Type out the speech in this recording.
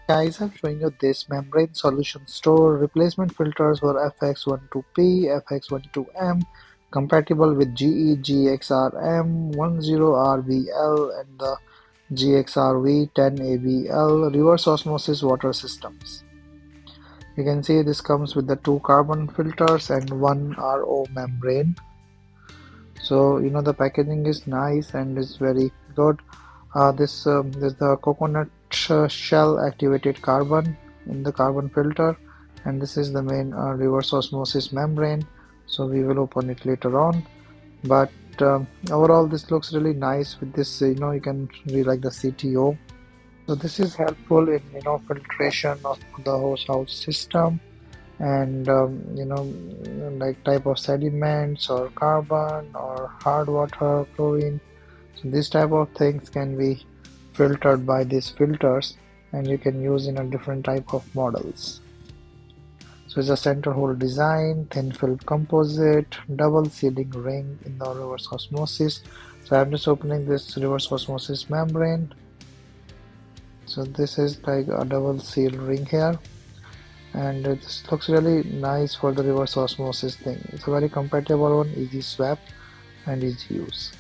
Guys, I'm showing you this membrane solution store replacement filters for FX12P FX12M compatible with GXRM10RBL and the GXRV10ABL reverse osmosis water systems. You can see this comes with the 2 carbon filters and 1 RO membrane. So the packaging is nice and is very good. This is the coconut shell activated carbon in the carbon filter, and this is the main reverse osmosis membrane. So we will open it later on, but overall this looks really nice with this. You can read like the CTO. So this is helpful in filtration of the house system, and like type of sediments or carbon or hard water, chlorine. So this type of things can be filtered by these filters, and you can use in a different type of models. So it's a center hole design, thin film composite, double sealing ring in the reverse osmosis. So I'm just opening this reverse osmosis membrane. So this is like a double seal ring here, and this looks really nice for the reverse osmosis thing. It's a very compatible one, easy swap and easy use.